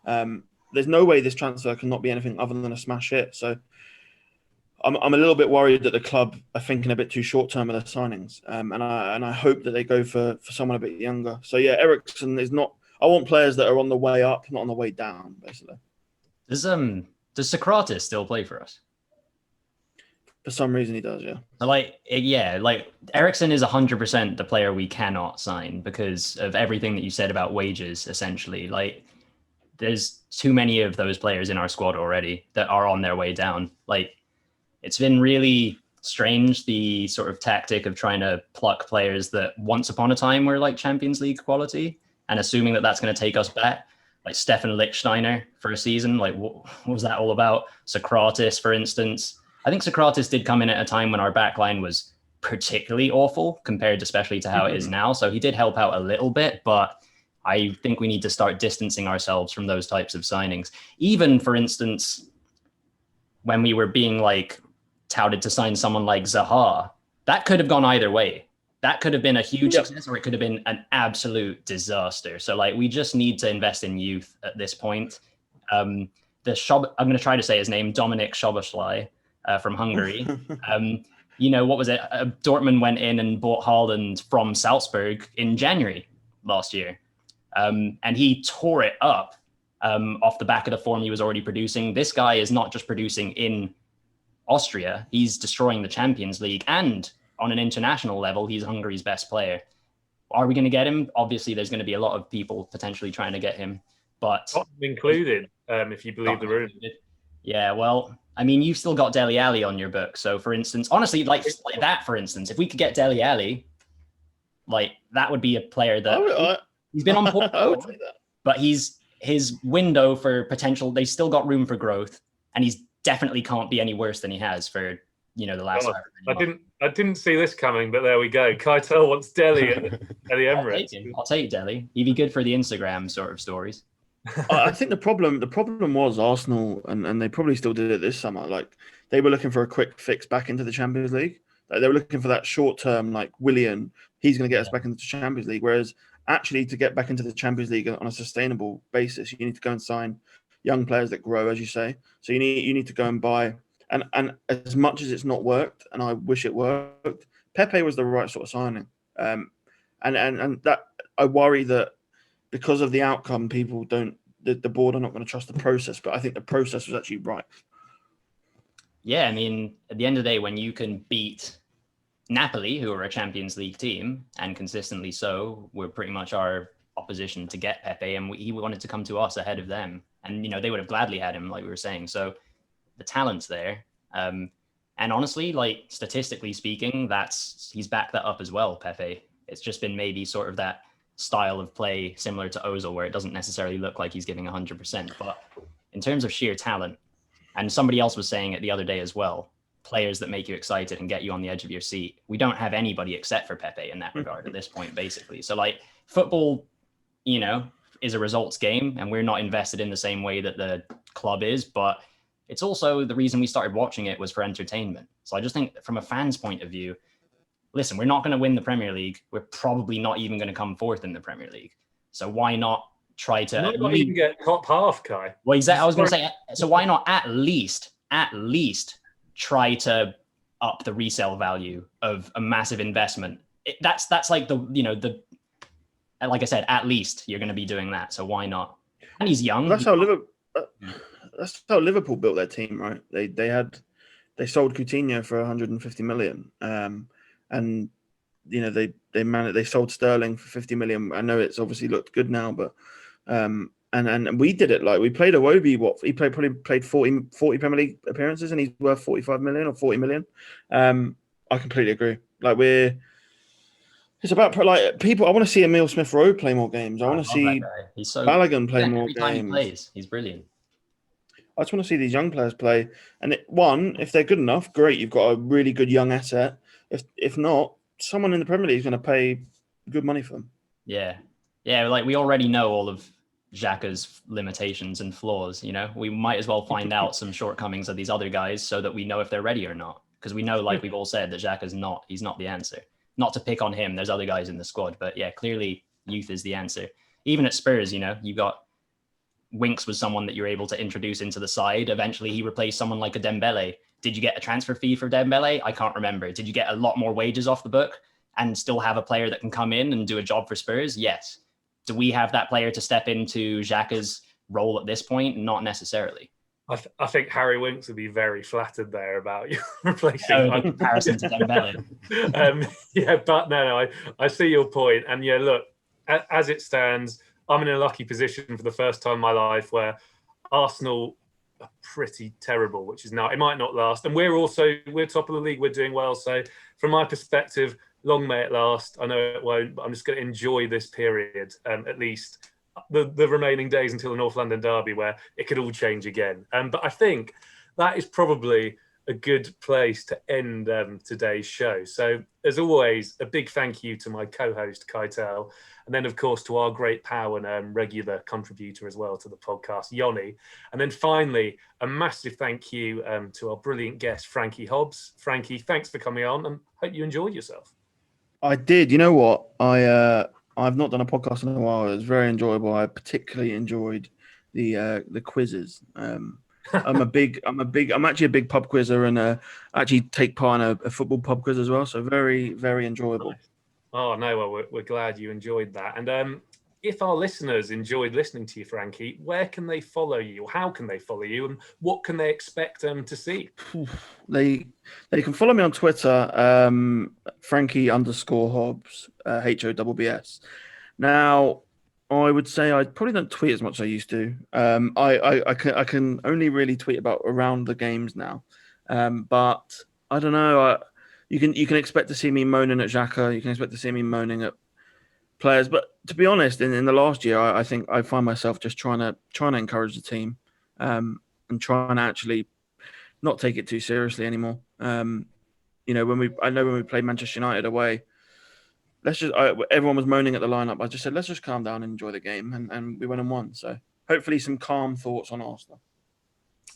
There's no way this transfer cannot be anything other than a smash hit. So I'm a little bit worried that the club are thinking a bit too short term with their signings, and I hope that they go for someone a bit younger. So yeah, Eriksen is not. I want players that are on the way up, not on the way down, basically. Does Socrates still play for us? For some reason, he does. Yeah. Like Eriksen is 100% the player we cannot sign because of everything that you said about wages. Essentially, like there's too many of those players in our squad already that are on their way down. Like it's been really strange, the sort of tactic of trying to pluck players that once upon a time were like Champions League quality and assuming that that's going to take us back. Like Stefan Lichtsteiner for a season. Like what was that all about? Socrates, for instance. I think Socrates did come in at a time when our backline was particularly awful compared especially to how it is now. So he did help out a little bit, but I think we need to start distancing ourselves from those types of signings. Even, for instance, when we were being like touted to sign someone like Zaha, that could have gone either way. That could have been a huge success or it could have been an absolute disaster. So like we just need to invest in youth at this point. I'm going to try to say his name, Dominik Szoboszlai from Hungary. What was it? Dortmund went in and bought Haaland from Salzburg in January last year. And he tore it up off the back of the form he was already producing. This guy is not just producing in Austria, he's destroying the Champions League, and on an international level, he's Hungary's best player. Are we going to get him? Obviously, there's going to be a lot of people potentially trying to get him, but Tottenham included, if you believe the room. Yeah, well, I mean, you've still got Dele Alli on your book. So, for instance, honestly, like that, for instance, if we could get Dele Alli, like that would be a player that he's been on board, but his window for potential, they still got room for growth, and he's definitely can't be any worse than he has for the last. I didn't see this coming, but there we go. Keitel wants Dele at the Emirates. I'll take Dele. He'd be good for the Instagram sort of stories. I think the problem was Arsenal, and they probably still did it this summer. Like they were looking for a quick fix back into the Champions League. Like, they were looking for that short term, like Willian, he's going to get us back into the Champions League. Whereas actually, to get back into the Champions League on a sustainable basis, you need to go and sign young players that grow, as you say. So you need to go and buy. And as much as it's not worked, and I wish it worked, Pepe was the right sort of signing. And that I worry that because of the outcome, people don't. The board are not going to trust the process. But I think the process was actually right. Yeah, I mean, at the end of the day, when you can beat Napoli, who are a Champions League team, and consistently so, we're pretty much our opposition to get Pepe, and he wanted to come to us ahead of them. And, they would have gladly had him, like we were saying. So the talent's there. And honestly, like statistically speaking, he's backed that up as well, Pepe. It's just been maybe sort of that style of play similar to Ozil, where it doesn't necessarily look like he's giving 100%. But in terms of sheer talent, and somebody else was saying it the other day as well, players that make you excited and get you on the edge of your seat, we don't have anybody except for Pepe in that regard at this point, basically. So like football, is a results game, and we're not invested in the same way that the club is, but it's also the reason we started watching it was for entertainment. So I just think from a fan's point of view, listen, we're not going to win the Premier League. We're probably not even going to come fourth in the Premier League. So why not try to not even get top half, Kai? Well, exactly. I was going to say, so why not at least try to up the resale value of a massive investment? That's like like I said, at least you're going to be doing that. So why not? And he's young. That's how Liverpool built their team, right? They sold Coutinho for 150 million, and they sold Sterling for 50 million. I know it's obviously looked good now, but and we did it like we played Iwobi. He probably played 40 Premier League appearances, and he's worth 45 million or 40 million. I completely agree. Like it's about like people. I want to see Emile Smith-Rowe play more games. I want to see Balogun play more games. Time he plays, he's brilliant. I just want to see these young players play. And if they're good enough, great. You've got a really good young asset. If not, someone in the Premier League is going to pay good money for them. Yeah. Like we already know all of Xhaka's limitations and flaws. We might as well find out some shortcomings of these other guys so that we know if they're ready or not. Because we know, like we've all said, that Xhaka's he's not the answer. Not to pick on him, there's other guys in the squad, but yeah, clearly youth is the answer. Even at Spurs, you got Winks was someone that you're able to introduce into the side. Eventually, he replaced someone like a Dembele. Did you get a transfer fee for Dembele? I can't remember. Did you get a lot more wages off the book and still have a player that can come in and do a job for Spurs? Yes. Do we have that player to step into Xhaka's role at this point? Not necessarily. I think Harry Winks would be very flattered there about you replacing in comparison to Dembele. Yeah, but no, I see your point. And yeah, look, as it stands, I'm in a lucky position for the first time in my life where Arsenal are pretty terrible, which is now, it might not last. And we're top of the league, we're doing well. So from my perspective, long may it last. I know it won't, but I'm just going to enjoy this period, at least the remaining days until the North London derby, where it could all change again. But I think that is probably a good place to end today's show. So as always, a big thank you to my co-host Keitel, and then of course to our great pal and regular contributor as well to the podcast, Yoni. And then finally, a massive thank you to our brilliant guest, Frankie Hobbs. Frankie, thanks for coming on and hope you enjoyed yourself. I did. You know what? I've not done a podcast in a while. It was very enjoyable. I particularly enjoyed the quizzes. I'm actually a big pub quizzer, and actually take part in a football pub quiz as well. So very, very enjoyable. Nice. Oh no, well we're glad you enjoyed that. And if our listeners enjoyed listening to you, Frankie, where can they follow you? How can they follow you, and what can they expect to see? They can follow me on Twitter, Frankie_Hobbs, HOBBS. Now, I would say I probably don't tweet as much as I used to. I can only really tweet about around the games now, but I don't know. You can expect to see me moaning at Xhaka. You can expect to see me moaning at players. But to be honest, in the last year, I think I find myself just trying to encourage the team, and trying to actually not take it too seriously anymore. When we played Manchester United away, everyone was moaning at the lineup. I just said, let's just calm down and enjoy the game, and we went and won. So hopefully some calm thoughts on Arsenal.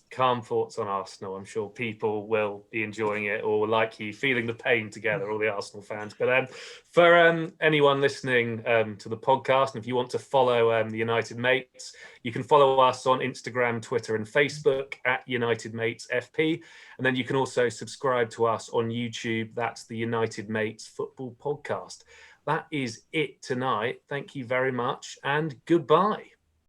Calm thoughts on Arsenal. I'm sure people will be enjoying it, or like you, feeling the pain together, all the Arsenal fans. But for anyone listening to the podcast, and if you want to follow the United Mates, you can follow us on Instagram, Twitter, and Facebook at United Mates FP. And then you can also subscribe to us on YouTube. That's the United Mates Football Podcast. That is it tonight. Thank you very much, and goodbye.